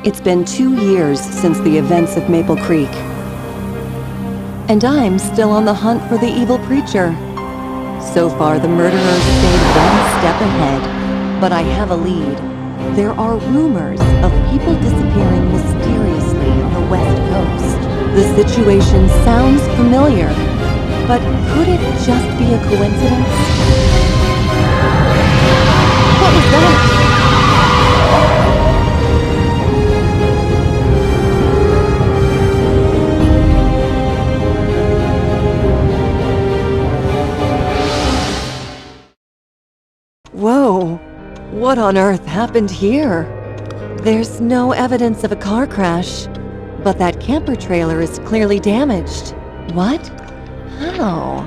It's been 2 years since the events of Maple Creek. And I'm still on the hunt for the evil preacher. So far, the murderers stayed one step ahead, but I have a lead. There are rumors of people disappearing mysteriously on the West Coast. The situation sounds familiar, but could it just be a coincidence? What was that? Whoa! What on earth happened here? There's no evidence of a car crash, but that camper trailer is clearly damaged. What? How?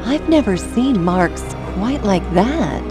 I've never seen marks quite like that.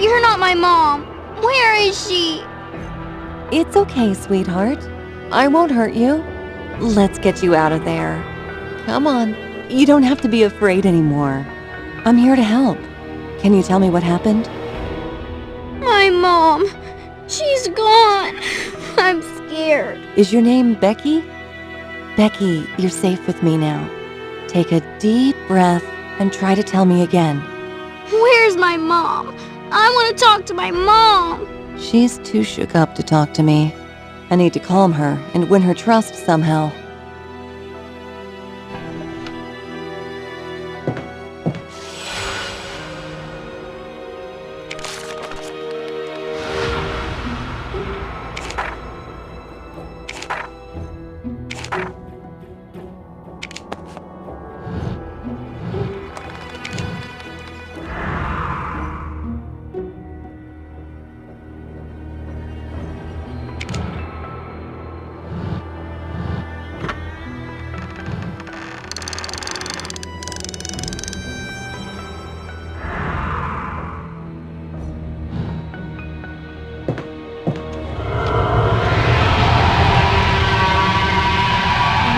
You're not my mom. Where is she? It's okay, sweetheart. I won't hurt you. Let's get you out of there. Come on. You don't have to be afraid anymore. I'm here to help. Can you tell me what happened? My mom. She's gone. I'm scared. Is your name Becky? Becky, you're safe with me now. Take a deep breath and try to tell me again. Where's my mom? I want to talk to my mom. She's too shook up to talk to me. I need to calm her and win her trust somehow.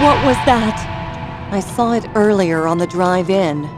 What was that? I saw it earlier on the drive-in.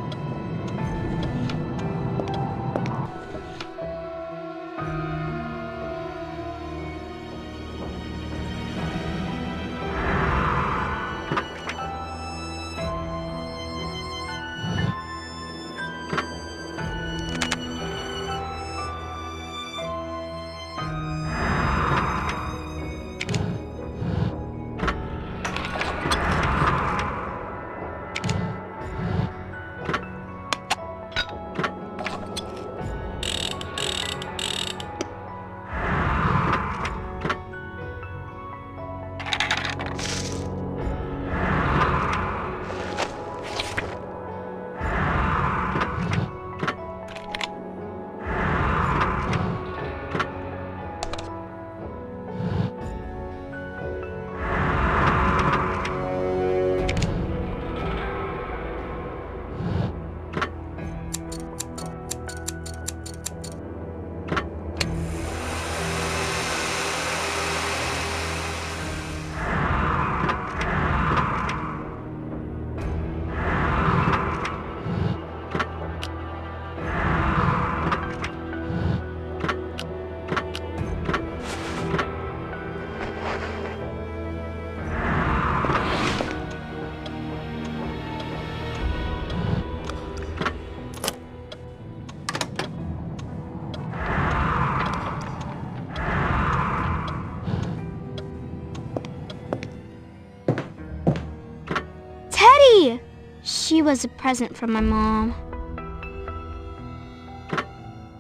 She was a present from my mom.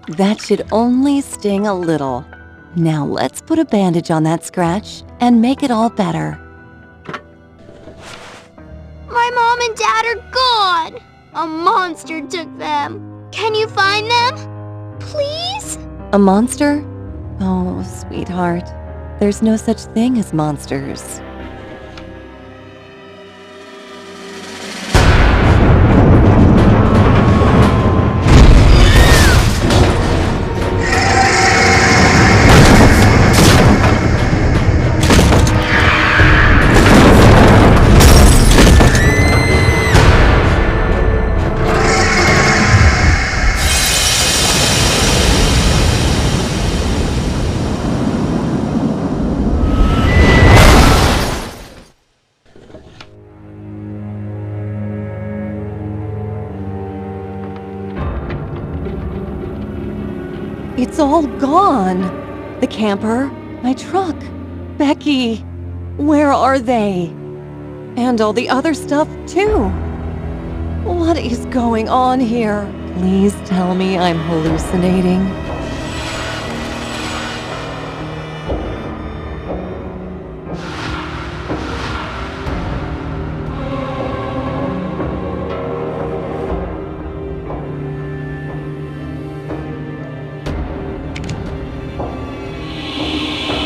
That should only sting a little. Now let's put a bandage on that scratch and make it all better. My mom and dad are gone! A monster took them. Can you find them? Please? A monster? Oh, sweetheart. There's no such thing as monsters. It's all gone. The camper, my truck, Becky. Where are they? And all the other stuff, too. What is going on here? Please tell me I'm hallucinating.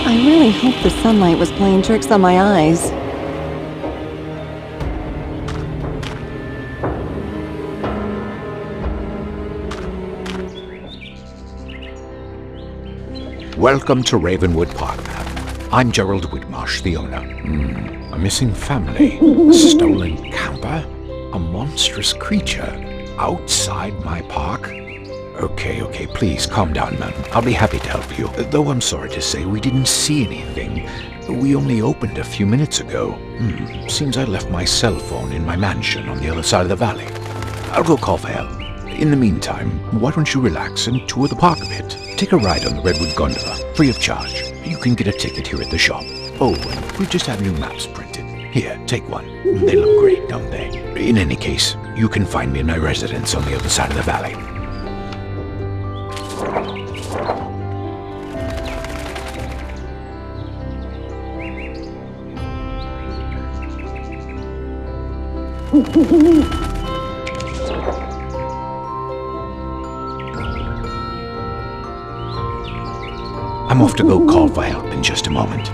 I really hope the sunlight was playing tricks on my eyes. Welcome to Ravenwood Park. I'm Gerald Whitmarsh, the owner. A missing family, a stolen camper, a monstrous creature outside my park. Okay, please calm down, ma'am. I'll be happy to help you. Though I'm sorry to say we didn't see anything. We only opened a few minutes ago. Seems I left my cell phone in my mansion on the other side of the valley. I'll go call for help. In the meantime, why don't you relax and tour the park a bit? Take a ride on the Redwood Gondola, free of charge. You can get a ticket here at the shop. Oh, and we just have new maps printed. Here, take one. They look great, don't they? In any case, you can find me in my residence on the other side of the valley. I'm off to go call for help in just a moment.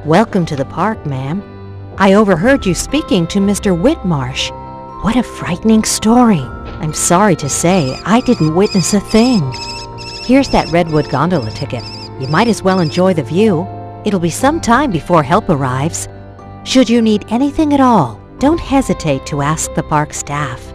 Welcome to the park, ma'am. I overheard you speaking to Mr. Whitmarsh. What a frightening story. I'm sorry to say I didn't witness a thing. Here's that Redwood Gondola ticket. You might as well enjoy the view. It'll be some time before help arrives. Should you need anything at all, don't hesitate to ask the park staff.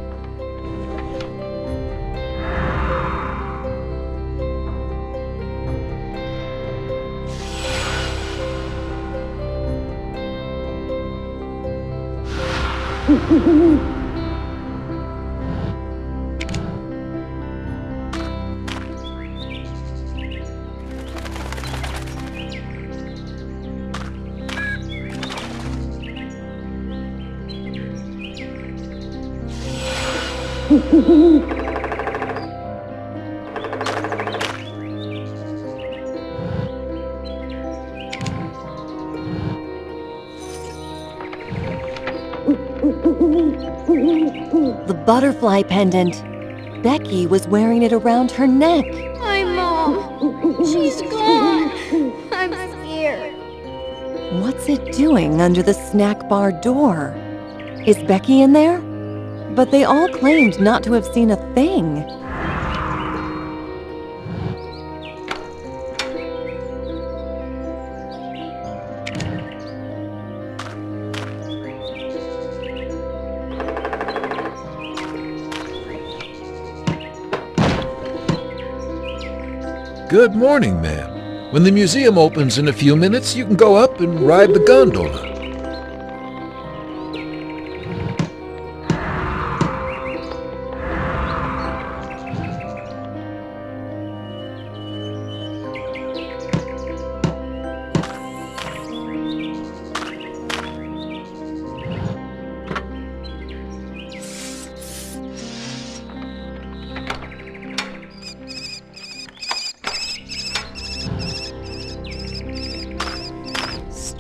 The butterfly pendant. Becky was wearing it around her neck. My mom. She's gone. I'm scared. What's it doing under the snack bar door? Is Becky in there? But they all claimed not to have seen a thing. Good morning, ma'am. When the museum opens in a few minutes, you can go up and ride the gondola.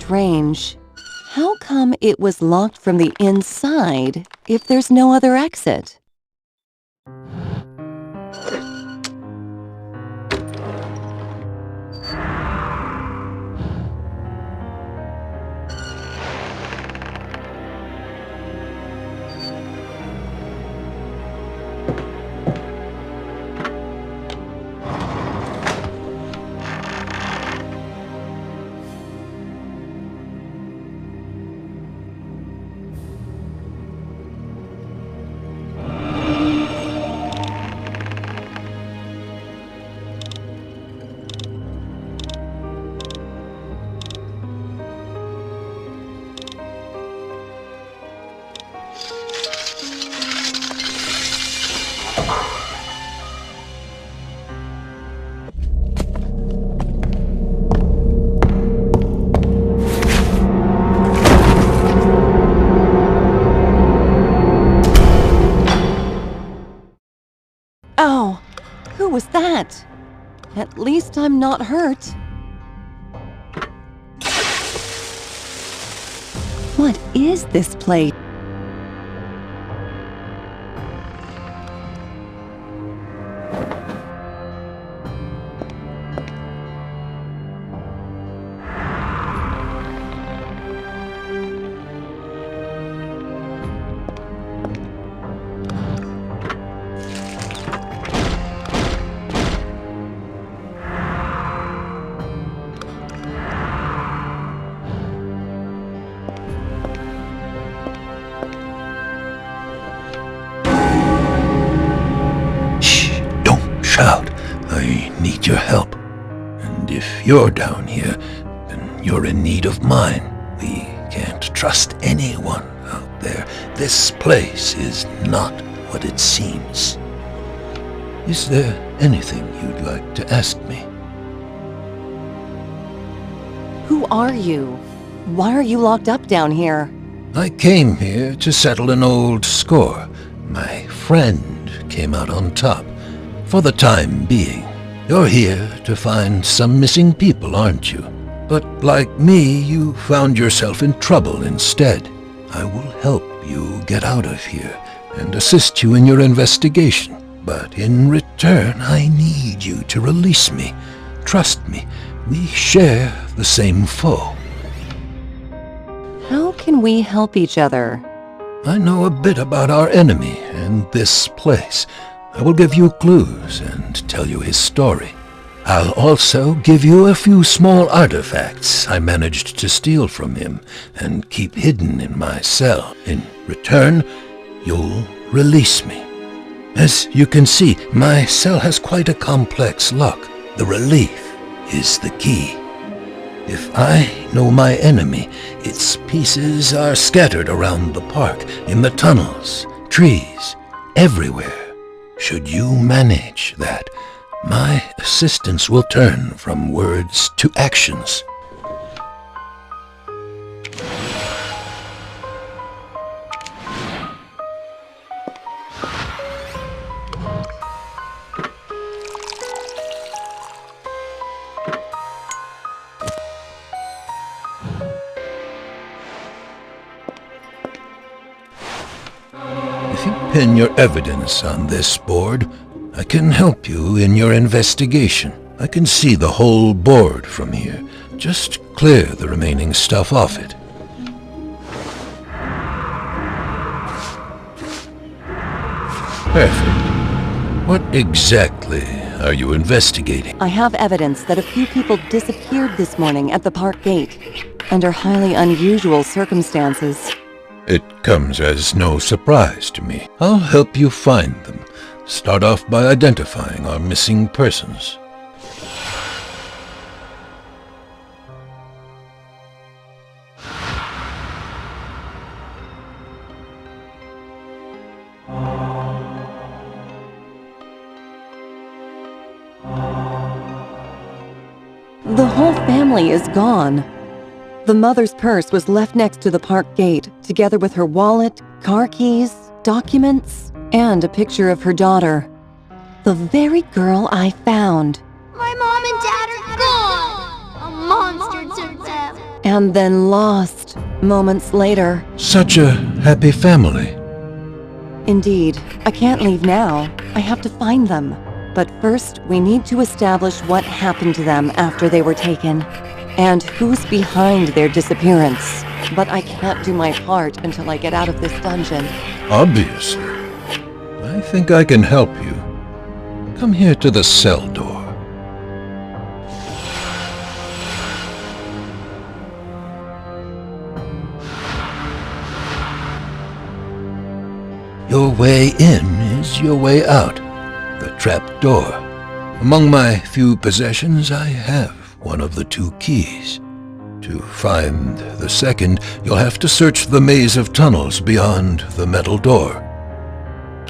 strange. How come it was locked from the inside if there's no other exit? Oh, who was that? At least I'm not hurt. What is this place? Shout. I need your help. And if you're down here, then you're in need of mine. We can't trust anyone out there. This place is not what it seems. Is there anything you'd like to ask me? Who are you? Why are you locked up down here? I came here to settle an old score. My friend came out on top. For the time being, you're here to find some missing people, aren't you? But like me, you found yourself in trouble instead. I will help you get out of here and assist you in your investigation. But in return, I need you to release me. Trust me, we share the same foe. How can we help each other? I know a bit about our enemy and this place. I will give you clues and tell you his story. I'll also give you a few small artifacts I managed to steal from him and keep hidden in my cell. In return, you'll release me. As you can see, my cell has quite a complex lock. The relief is the key. If I know my enemy, its pieces are scattered around the park, in the tunnels, trees, everywhere. Should you manage that, my assistance will turn from words to actions. If you pin your evidence on this board, I can help you in your investigation. I can see the whole board from here. Just clear the remaining stuff off it. Perfect. What exactly are you investigating? I have evidence that a few people disappeared this morning at the park gate, under highly unusual circumstances. It comes as no surprise to me. I'll help you find them. Start off by identifying our missing persons. The whole family is gone. The mother's purse was left next to the park gate, together with her wallet, car keys, documents, and a picture of her daughter. The very girl I found. My mom and dad are gone! A monster took them! And then lost moments later. Such a happy family. Indeed, I can't leave now. I have to find them. But first, we need to establish what happened to them after they were taken, and who's behind their disappearance. But I can't do my part until I get out of this dungeon. Obviously. I think I can help you. Come here to the cell door. Your way in is your way out. The trap door. Among my few possessions, I have one of the two keys. To find the second, you'll have to search the maze of tunnels beyond the metal door.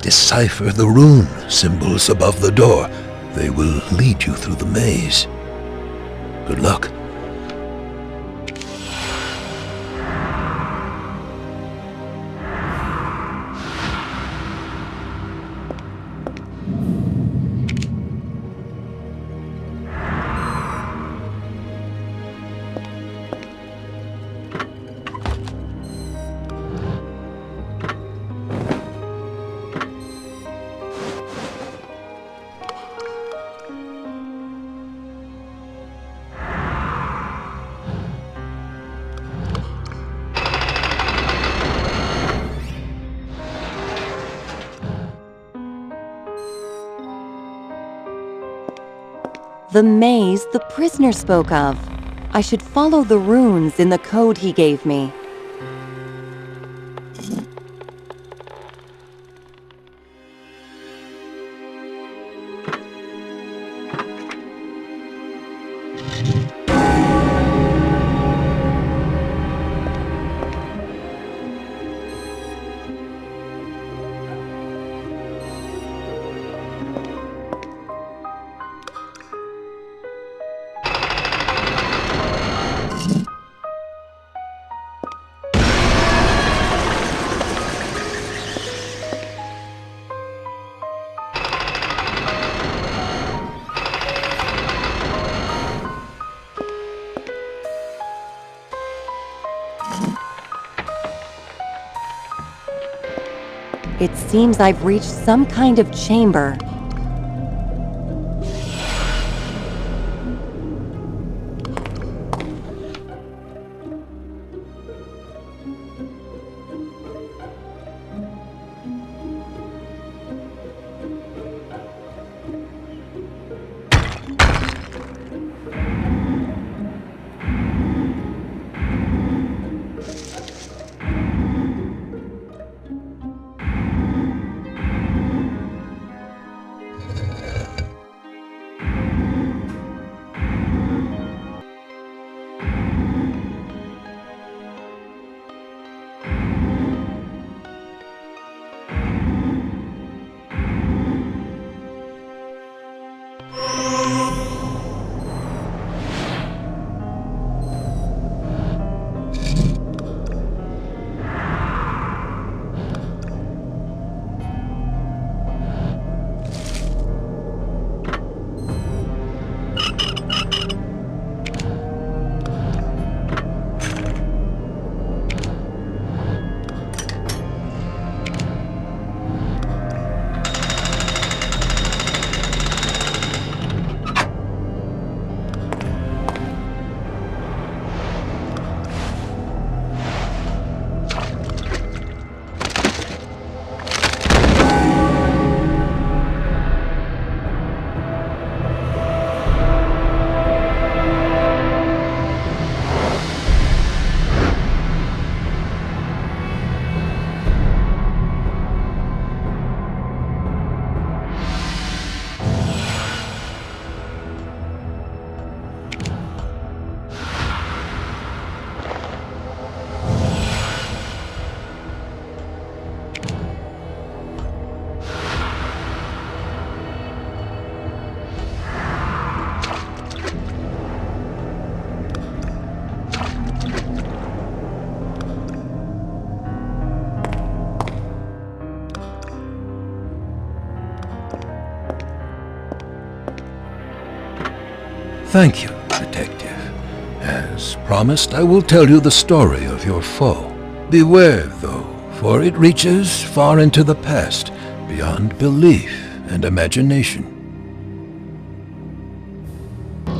Decipher the rune symbols above the door. They will lead you through the maze. Good luck. The maze the prisoner spoke of. I should follow the runes in the code he gave me. It seems I've reached some kind of chamber. Thank you, Detective. As promised, I will tell you the story of your foe. Beware, though, for it reaches far into the past, beyond belief and imagination.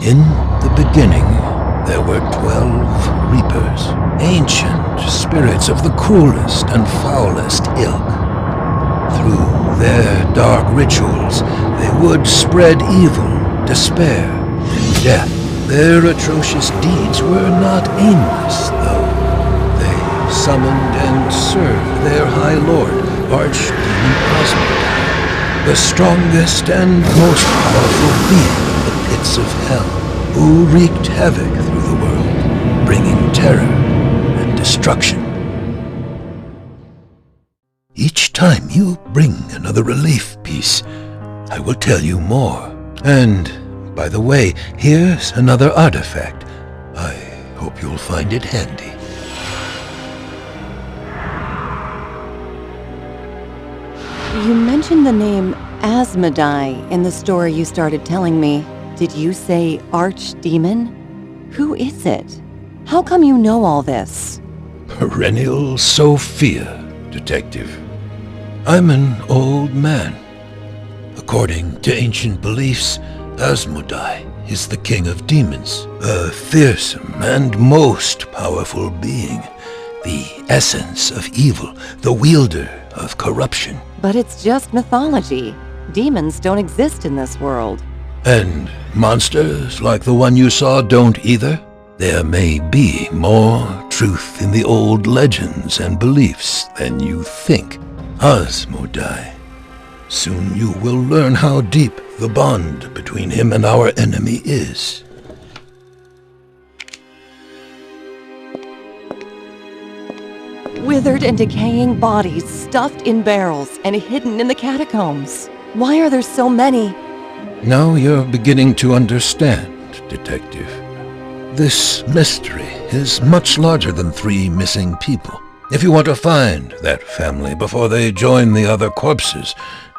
In the beginning, there were 12 reapers, ancient spirits of the cruelest and foulest ilk. Through their dark rituals, they would spread evil, despair, and death. Their atrocious deeds were not aimless, though. They summoned and served their High Lord, Archdemon Osmond, the strongest and most powerful being in the pits of hell, who wreaked havoc through the world, bringing terror and destruction. Each time you bring another relief piece, I will tell you more. And, by the way, here's another artifact. I hope you'll find it handy. You mentioned the name Asmodai in the story you started telling me. Did you say Archdemon? Who is it? How come you know all this? Perennial Sophia, Detective. I'm an old man. According to ancient beliefs, Asmodai is the king of demons, a fearsome and most powerful being, the essence of evil, the wielder of corruption. But it's just mythology. Demons don't exist in this world. And monsters like the one you saw don't either? There may be more truth in the old legends and beliefs than you think. Asmodai. Soon you will learn how deep the bond between him and our enemy is. Withered and decaying bodies stuffed in barrels and hidden in the catacombs. Why are there so many? Now you're beginning to understand, Detective. This mystery is much larger than 3 missing people. If you want to find that family before they join the other corpses,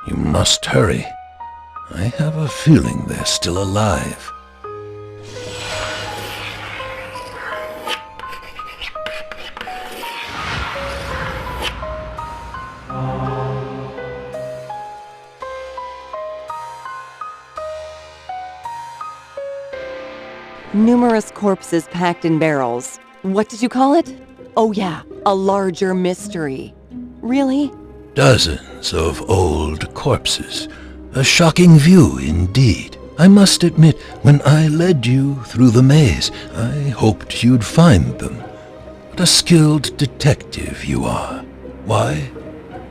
you must hurry. I have a feeling they're still alive. Numerous corpses packed in barrels. What did you call it? Oh yeah, a larger mystery. Really? Dozens of old corpses. A shocking view indeed. I must admit, when I led you through the maze, I hoped you'd find them. What a skilled detective you are. Why?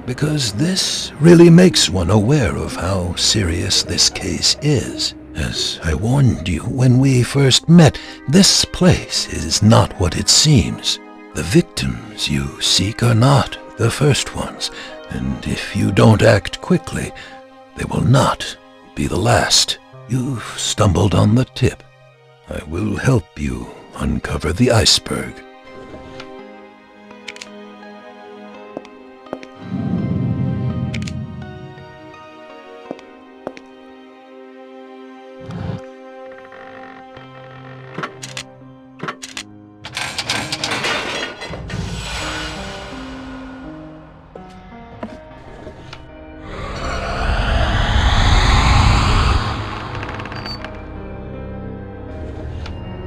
Because this really makes one aware of how serious this case is. As I warned you when we first met, this place is not what it seems. The victims you seek are not the first ones, and if you don't act quickly, they will not be the last. You've stumbled on the tip. I will help you uncover the iceberg.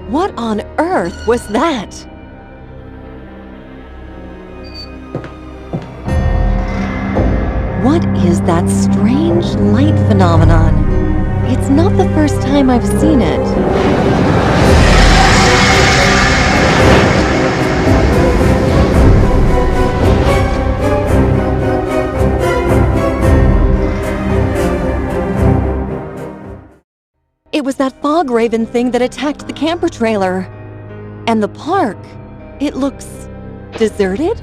What on earth was that? What is that strange light phenomenon? It's not the first time I've seen it. It was that fog raven thing that attacked the camper trailer. And the park. It looks deserted?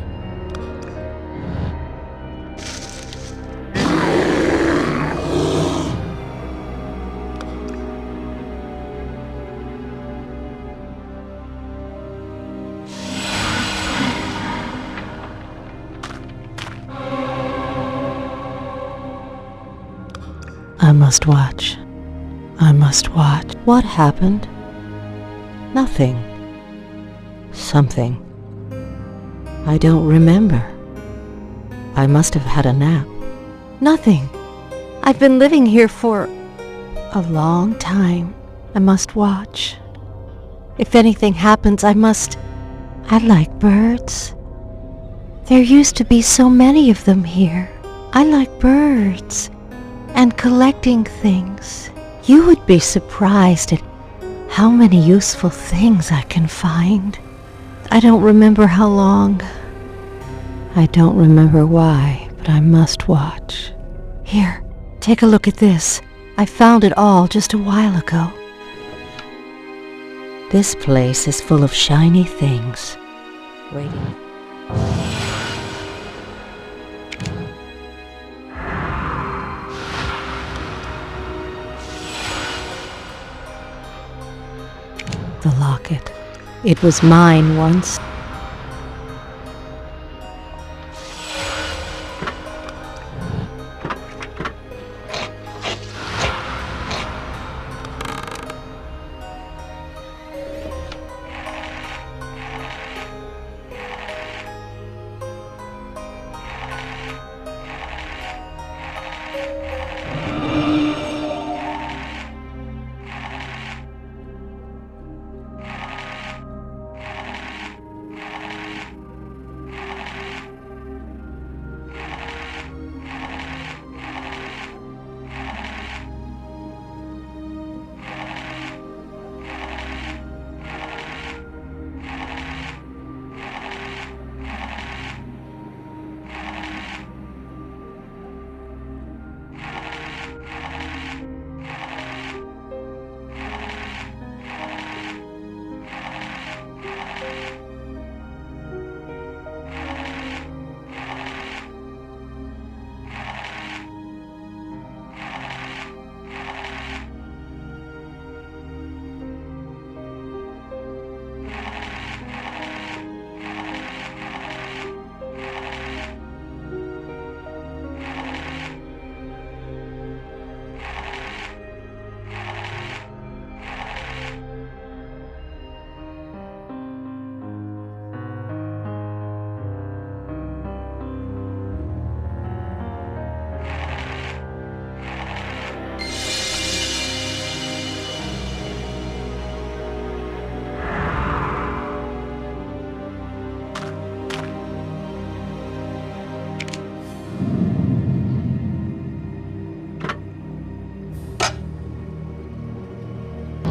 I must watch. I must watch. What happened? Nothing. something. I don't remember. I must have had a nap. Nothing. I've been living here for a long time. I must watch. If anything happens, I like birds. There used to be so many of them here. I like birds and collecting things. You would be surprised at how many useful things I can find. I don't remember how long. I don't remember why, but I must watch. Here, take a look at this. I found it all just a while ago. This place is full of shiny things. Waiting. The locket. It was mine once.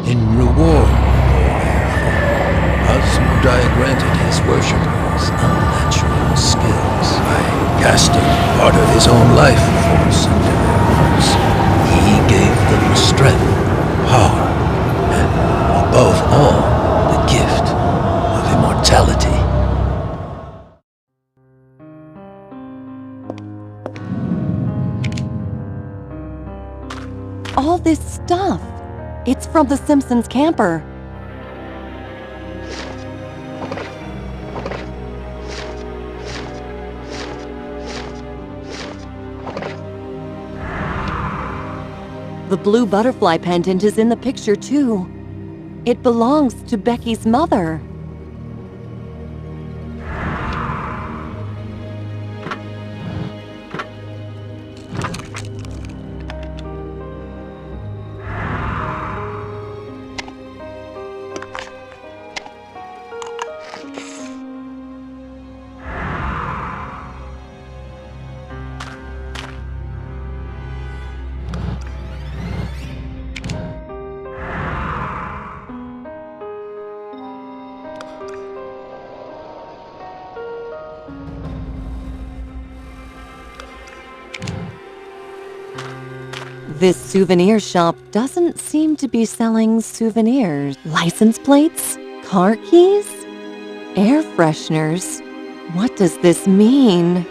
In reward for Osmond I granted his worshippers unnatural skills by casting part of his own life force into their hearts. He gave them strength, power, and above all, the gift of immortality. All this stuff. It's from the Simpsons camper. The blue butterfly pendant is in the picture too. It belongs to Becky's mother. This souvenir shop doesn't seem to be selling souvenirs. License plates? Car keys? Air fresheners? What does this mean?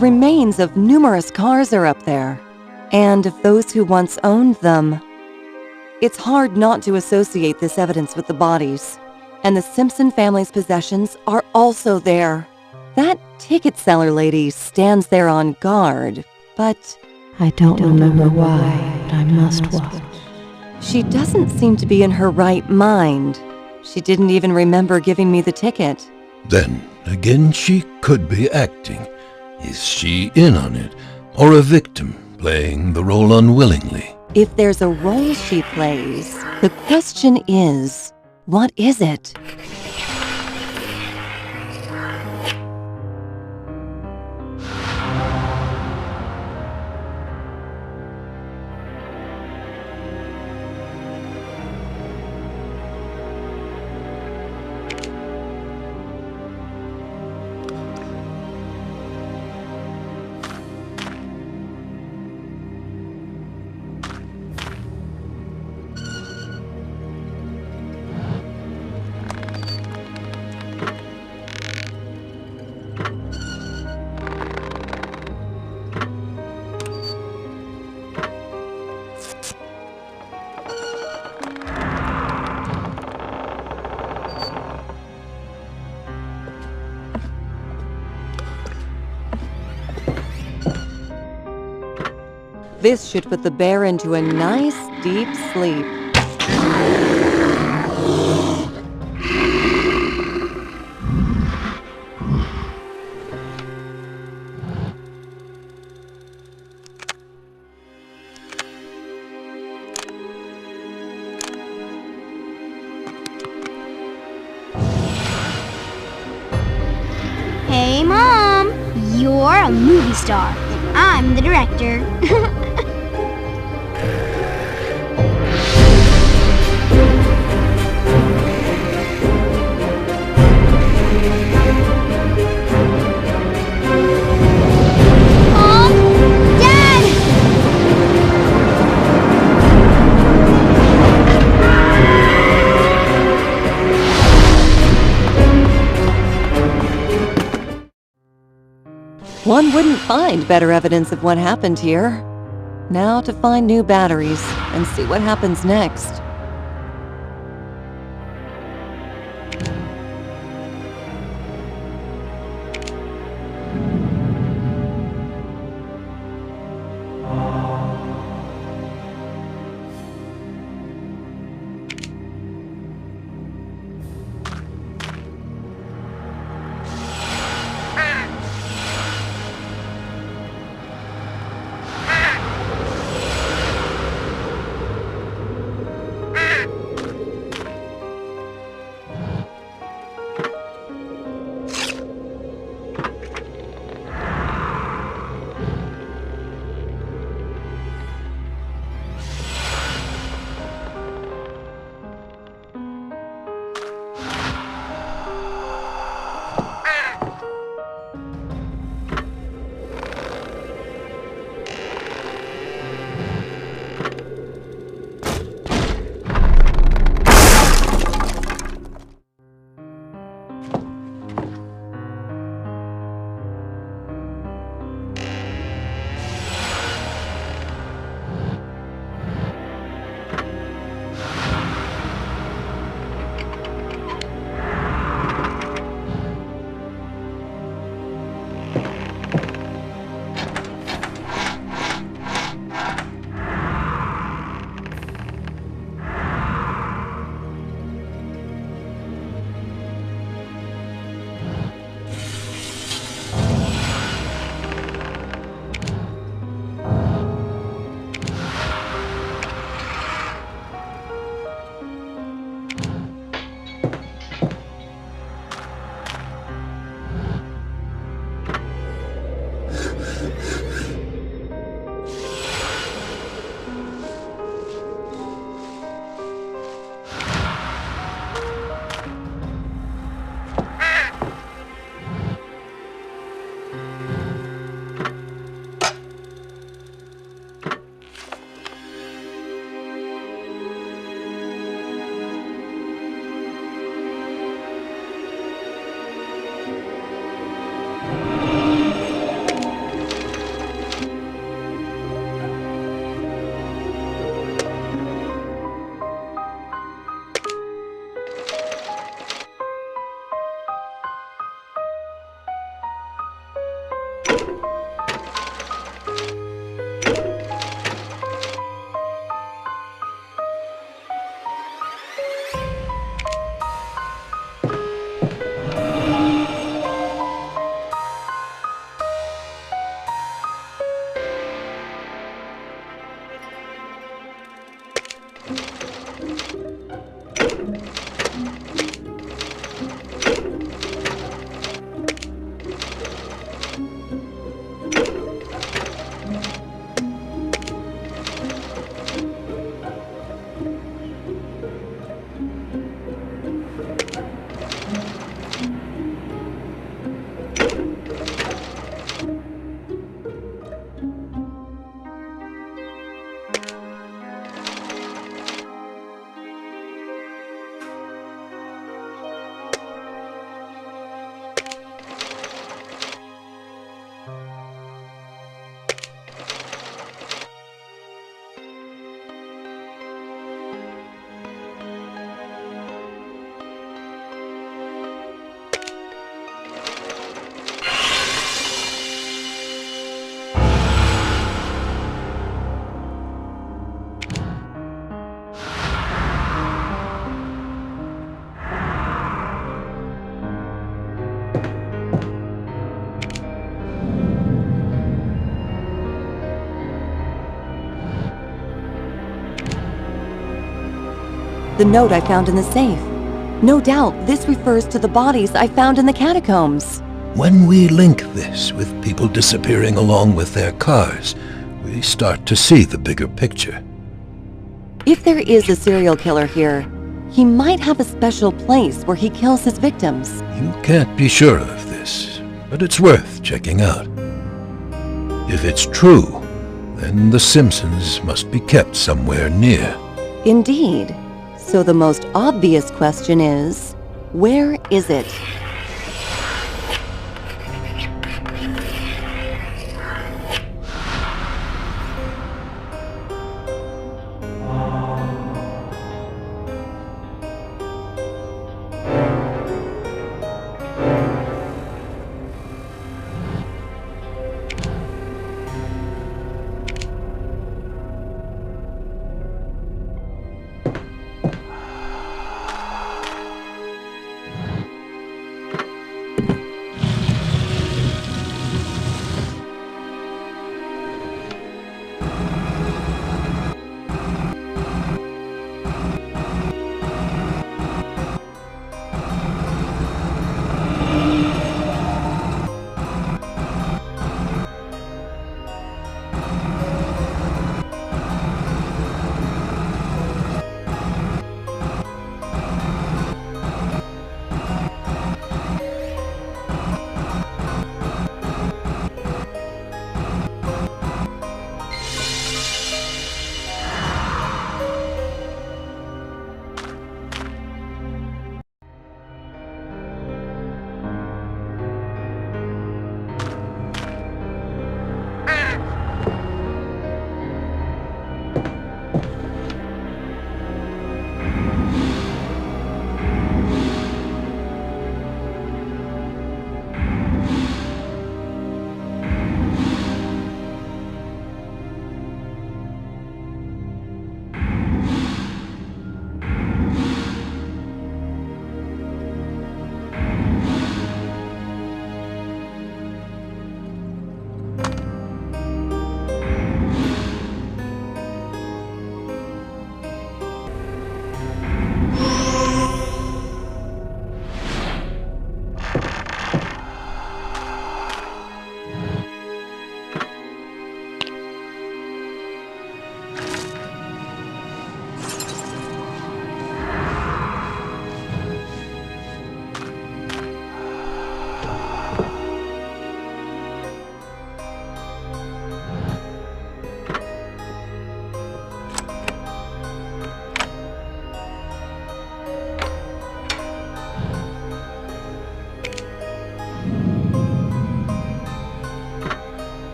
The remains of numerous cars are up there, and of those who once owned them. It's hard not to associate this evidence with the bodies, and the Simpson family's possessions are also there. That ticket seller lady stands there on guard, but I don't remember why, but I must watch. she doesn't seem to be in her right mind. She didn't even remember giving me the ticket. Then, again, she could be acting. Is she in on it, or a victim playing the role unwillingly? If there's a role she plays, the question is, what is it? This should put the bear into a nice, deep sleep. Hey, Mom! You're a movie star, and I'm the director. Mom! Dad! One wouldn't find better evidence of what happened here. Now to find new batteries and see what happens next. the note I found in the safe. No doubt this refers to the bodies I found in the catacombs. When we link this with people disappearing along with their cars, we start to see the bigger picture. If there is a serial killer here, he might have a special place where he kills his victims. You can't be sure of this, but it's worth checking out. If it's true, then the Simpsons must be kept somewhere near. Indeed. So the most obvious question is, where is it?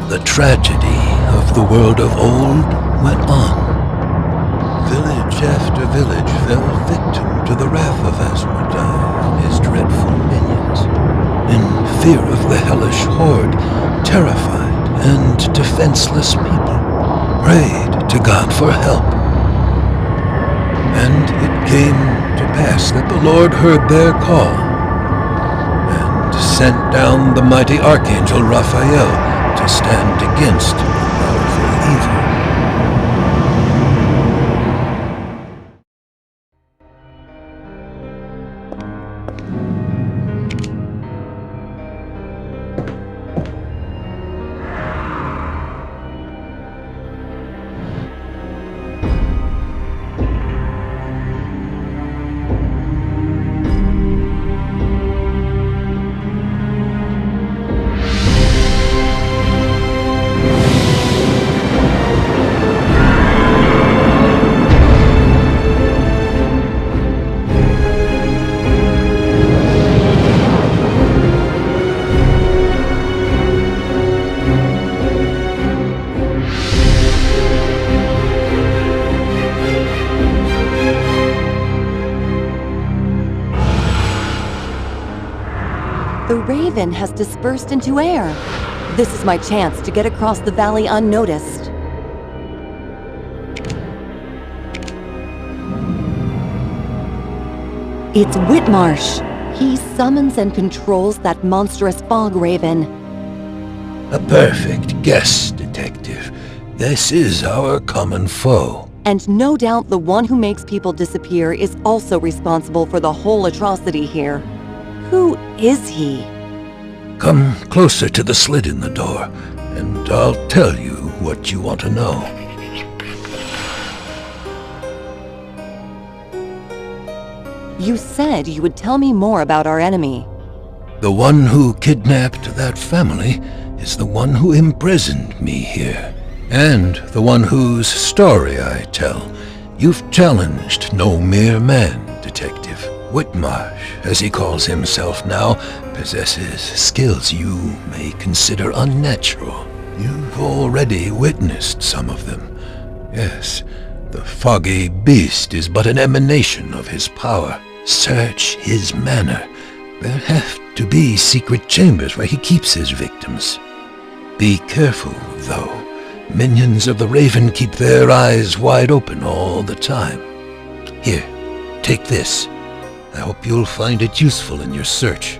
The tragedy of the world of old went on. Village after village fell victim to the wrath of Asmodai and his dreadful minions. In fear of the hellish horde, terrified and defenseless people prayed to God for help. And it came to pass that the Lord heard their call and sent down the mighty Archangel Raphael to stand against the powerful evil. The raven has dispersed into air. This is my chance to get across the valley unnoticed. It's Whitmarsh. He summons and controls that monstrous fog raven. A perfect guess, Detective. This is our common foe. And no doubt the one who makes people disappear is also responsible for the whole atrocity here. Who is he? Come closer to the slit in the door, and I'll tell you what you want to know. You said you would tell me more about our enemy. The one who kidnapped that family is the one who imprisoned me here, and the one whose story I tell. You've challenged no mere man, Detective. Whitmarsh, as he calls himself now, possesses skills you may consider unnatural. You've already witnessed some of them. Yes, the foggy beast is but an emanation of his power. Search his manor. There have to be secret chambers where he keeps his victims. Be careful, though. Minions of the Raven keep their eyes wide open all the time. Here, take this. I hope you'll find it useful in your search.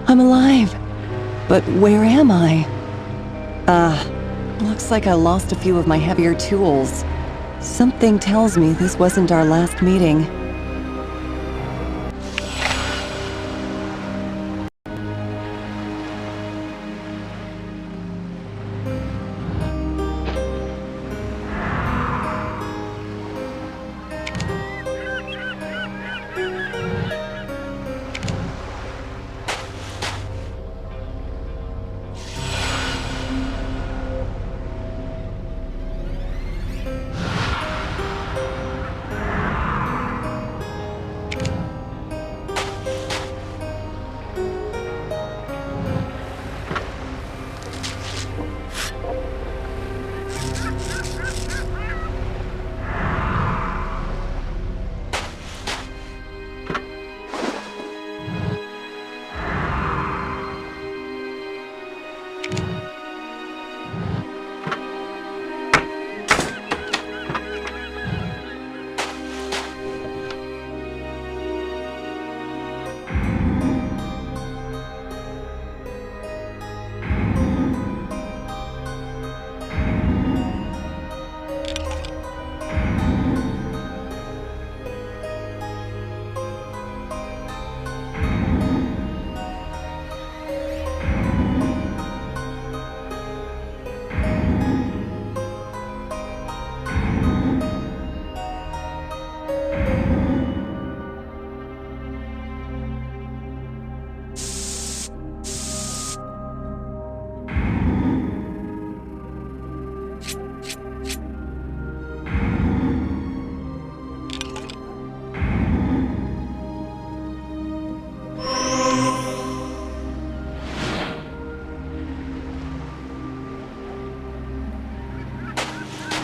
I'm alive. But where am I? Looks like I lost a few of my heavier tools. Something tells me this wasn't our last meeting.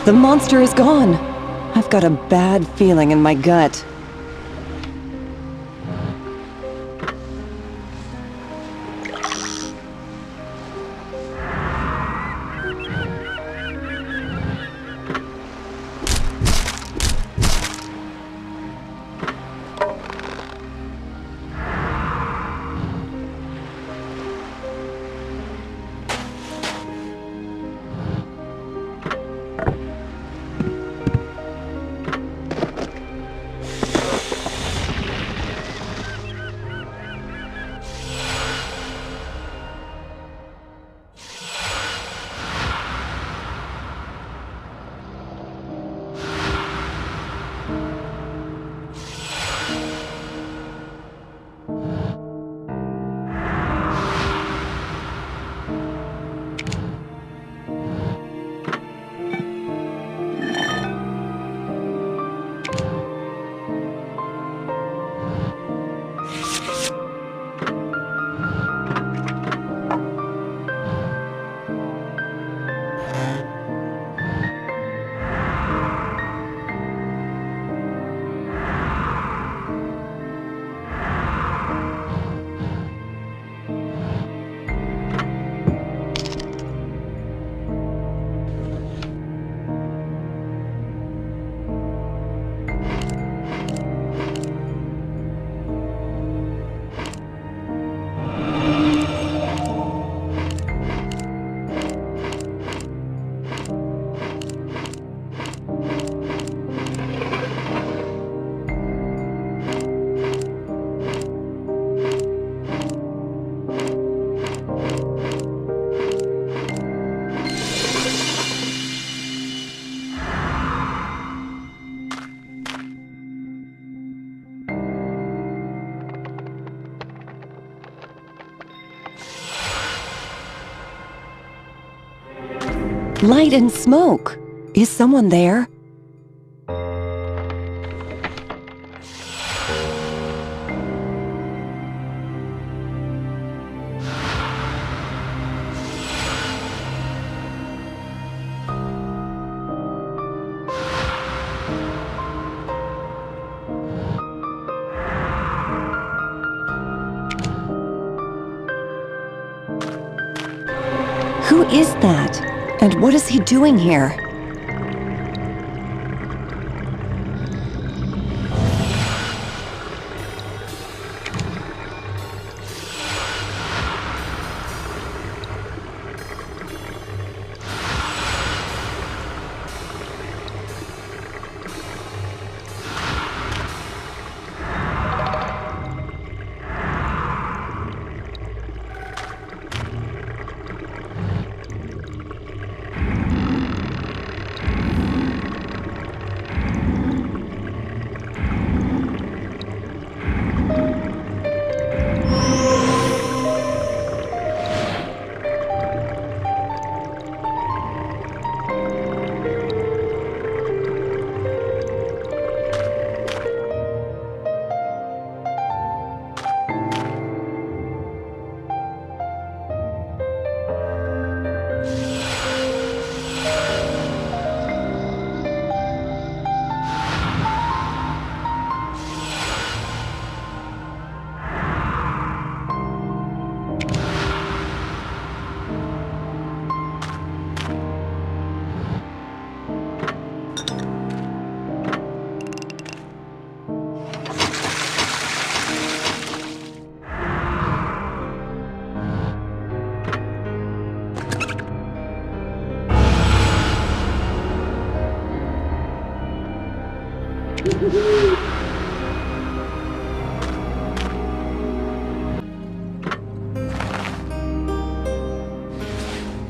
The monster is gone. I've got a bad feeling in my gut. Light and smoke. Is someone there? Who is that? And what is he doing here?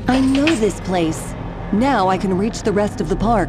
I know this place. Now I can reach the rest of the park.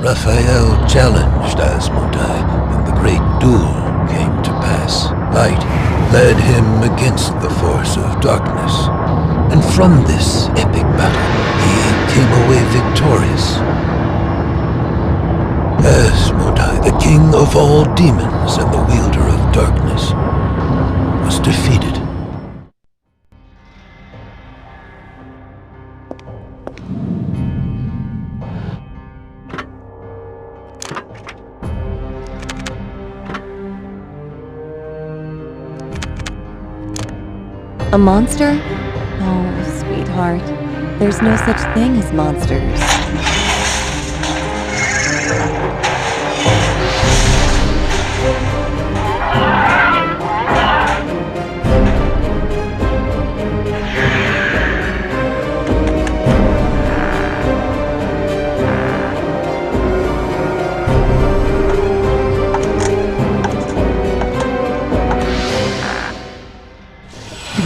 Raphael challenged Asmodai, and the great duel came to pass. Light led him against the force of darkness, and from this epic battle, he came away victorious. Asmodai, the king of all demons and the wielder of darkness, was defeated. A monster? Oh, sweetheart. There's no such thing as monsters.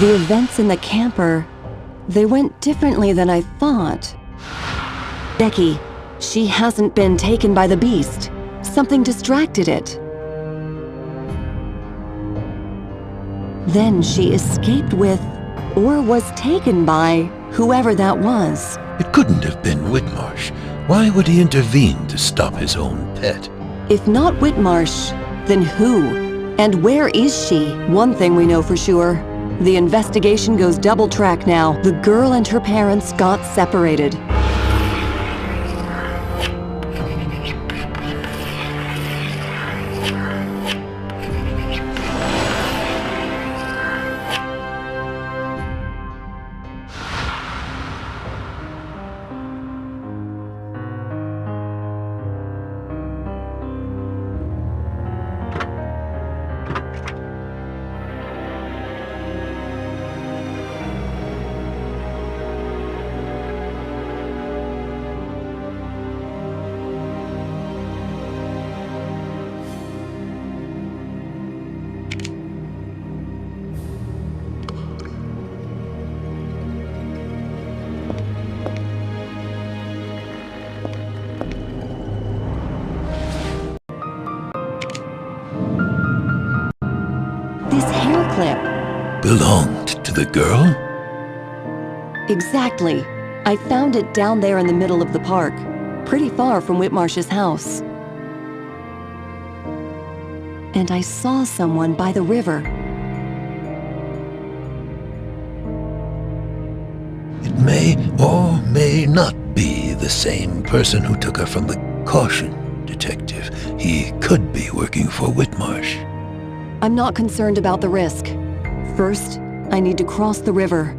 The events in the camper, they went differently than I thought. Becky, she hasn't been taken by the beast. Something distracted it. Then she escaped with, or was taken by, whoever that was. It couldn't have been Whitmarsh. Why would he intervene to stop his own pet? If not Whitmarsh, then who? And where is she? One thing we know for sure. The investigation goes double track now. The girl and her parents got separated. This hair clip. Belonged to the girl? Exactly. I found it down there in the middle of the park, pretty far from Whitmarsh's house. And I saw someone by the river. It may or may not be the same person who took her from the caution detective. He could be working for Whitmarsh. I'm not concerned about the risk. First, I need to cross the river.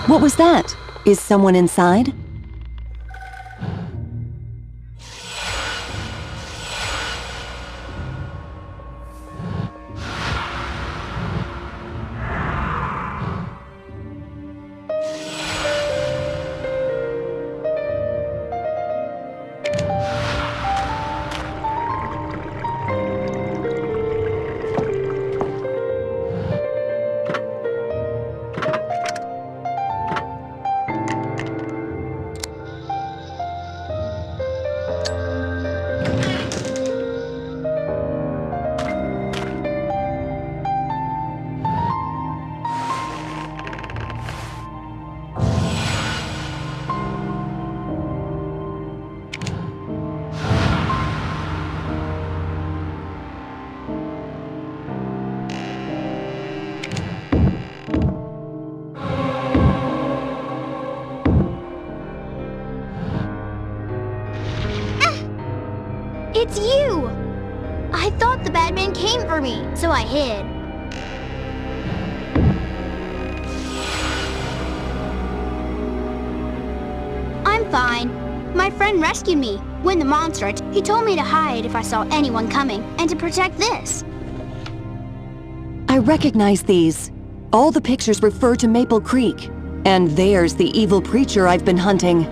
What was that? Is someone inside? It's you! I thought the bad man came for me, so I hid. I'm fine. My friend rescued me. When the monster attacked, he told me to hide if I saw anyone coming, and to protect this. I recognize these. All the pictures refer to Maple Creek. And there's the evil preacher I've been hunting.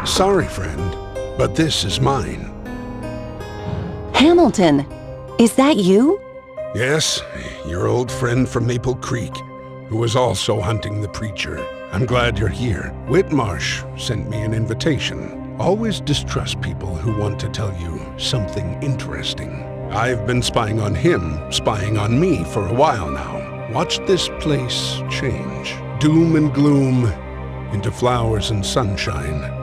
Sorry, friend, but this is mine. Hamilton, is that you? Yes, your old friend from Maple Creek, who was also hunting the preacher. I'm glad you're here. Whitmarsh sent me an invitation. Always distrust people who want to tell you something interesting. I've been spying on him, spying on me for a while now. Watch this place change. Doom and gloom into flowers and sunshine.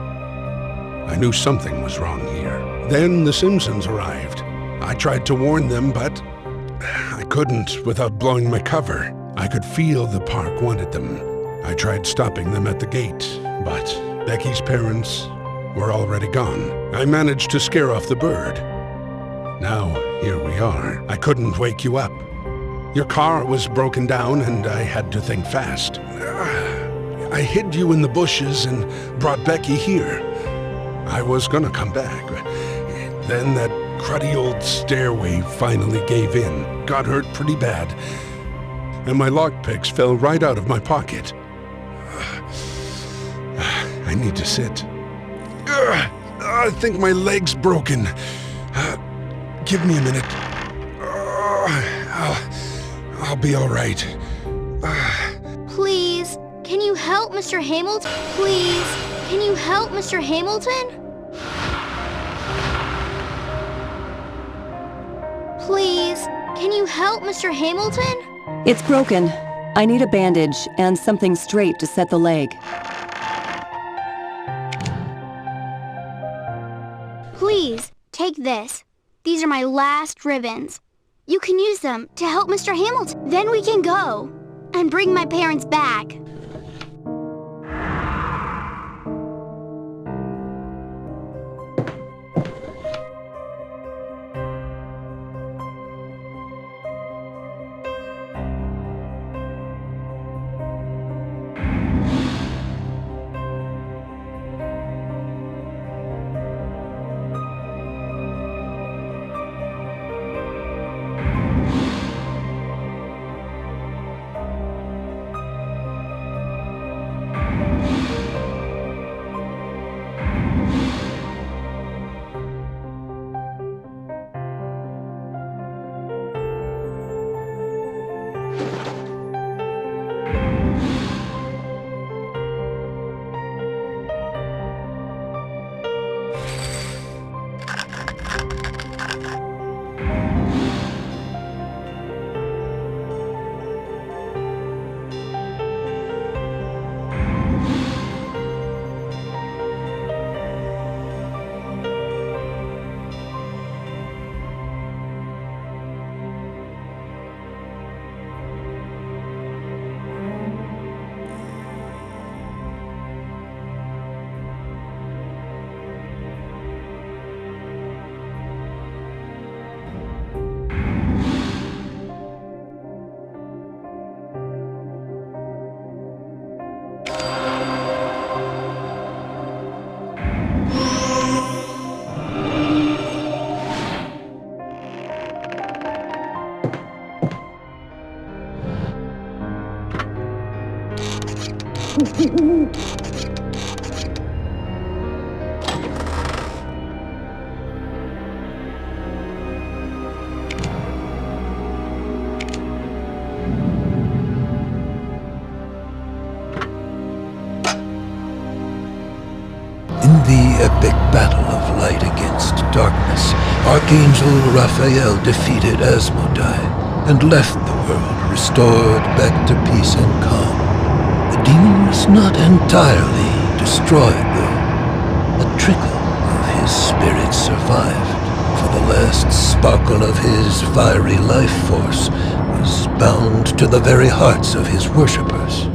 I knew something was wrong here. Then the Simpsons arrived. I tried to warn them, but I couldn't without blowing my cover. I could feel the park wanted them. I tried stopping them at the gate, but Becky's parents were already gone. I managed to scare off the bird. Now, here we are. I couldn't wake you up. Your car was broken down and I had to think fast. I hid you in the bushes and brought Becky here. I was gonna come back. Then that cruddy old stairway finally gave in. Got hurt pretty bad. And my lockpicks fell right out of my pocket. I need to sit. I think my leg's broken. Give me a minute. I'll be all right. Please, can you help Mr. Hamilton? Please, can you help Mr. Hamilton? Please, can you help Mr. Hamilton? It's broken. I need a bandage and something straight to set the leg. Please, take this. These are my last ribbons. You can use them to help Mr. Hamilton. Then we can go and bring my parents back. In the epic battle of light against darkness, Archangel Raphael defeated Asmodai and left the world restored back to peace and calm. The demon was not entirely destroyed, though. A trickle of his spirit survived, for the last sparkle of his fiery life force is bound to the very hearts of his worshippers.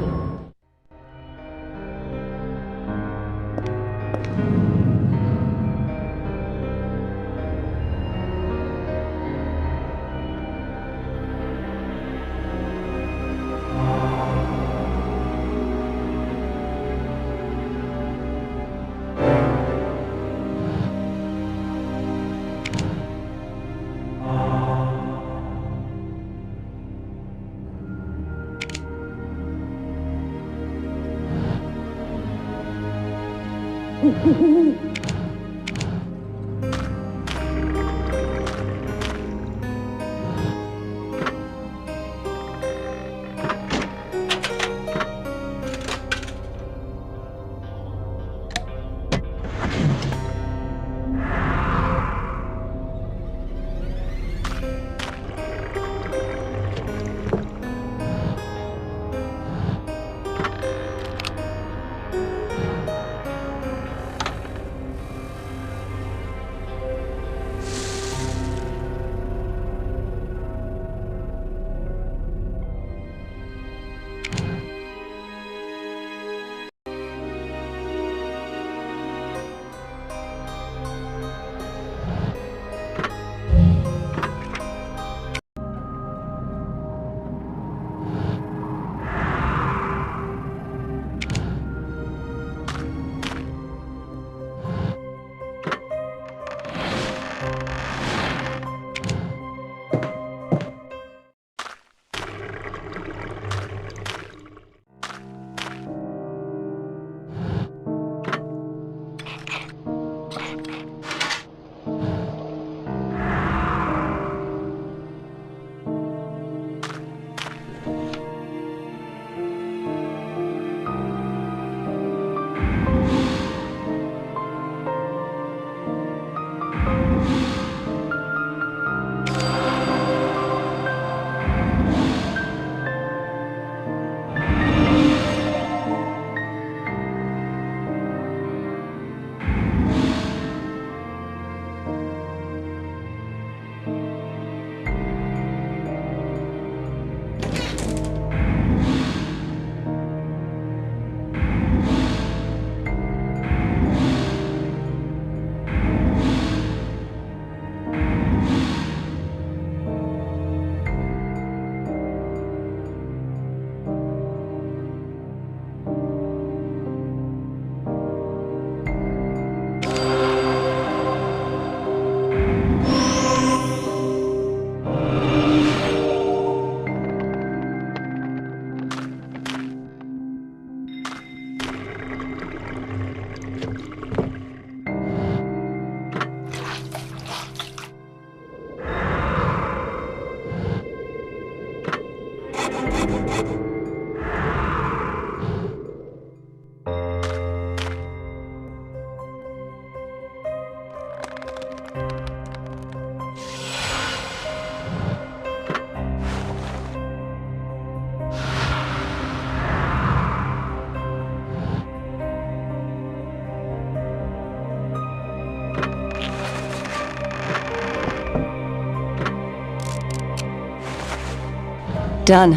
Done.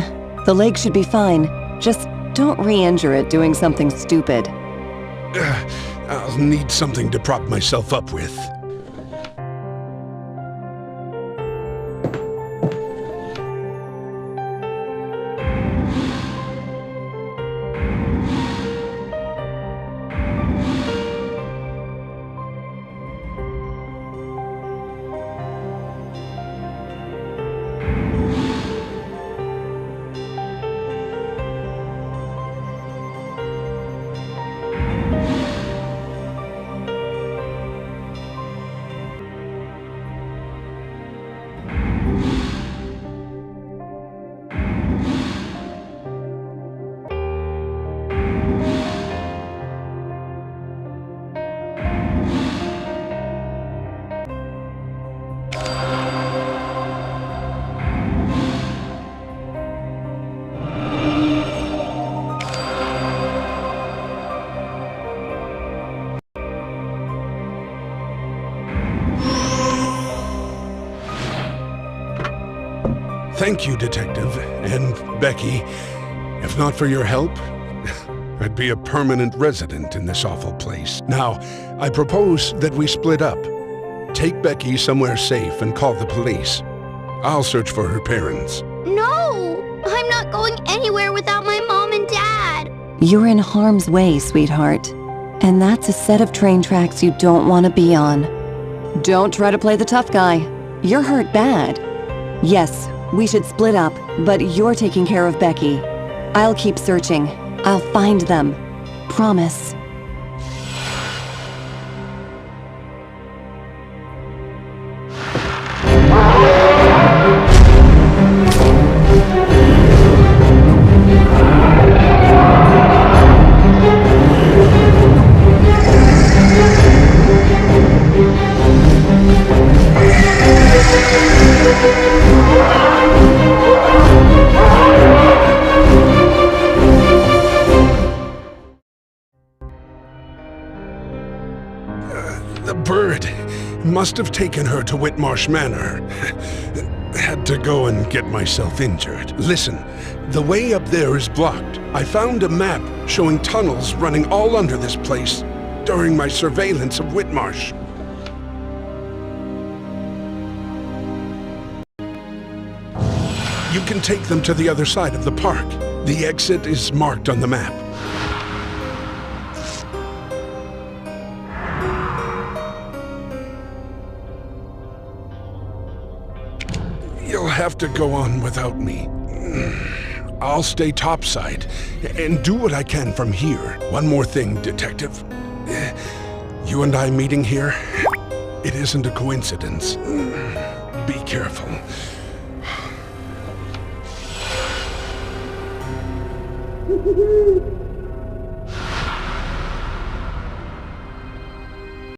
The leg should be fine. Just don't re-injure it doing something stupid. I'll need something to prop myself up with. Thank you, Detective. And Becky, if not for your help, I'd be a permanent resident in this awful place. Now, I propose that we split up. Take Becky somewhere safe and call the police. I'll search for her parents. No! I'm not going anywhere without my mom and dad. You're in harm's way, sweetheart. And that's a set of train tracks you don't want to be on. Don't try to play the tough guy. You're hurt bad. Yes, we should split up, but you're taking care of Becky. I'll keep searching. I'll find them. Promise. The bird must have taken her to Whitmarsh Manor. Had to go and get myself injured. Listen, the way up there is blocked. I found a map showing tunnels running all under this place during my surveillance of Whitmarsh. You can take them to the other side of the park. The exit is marked on the map. You'll have to go on without me. I'll stay topside and do what I can from here. One more thing, Detective. You and I meeting here, it isn't a coincidence. Be careful. Woo-hoo-hoo!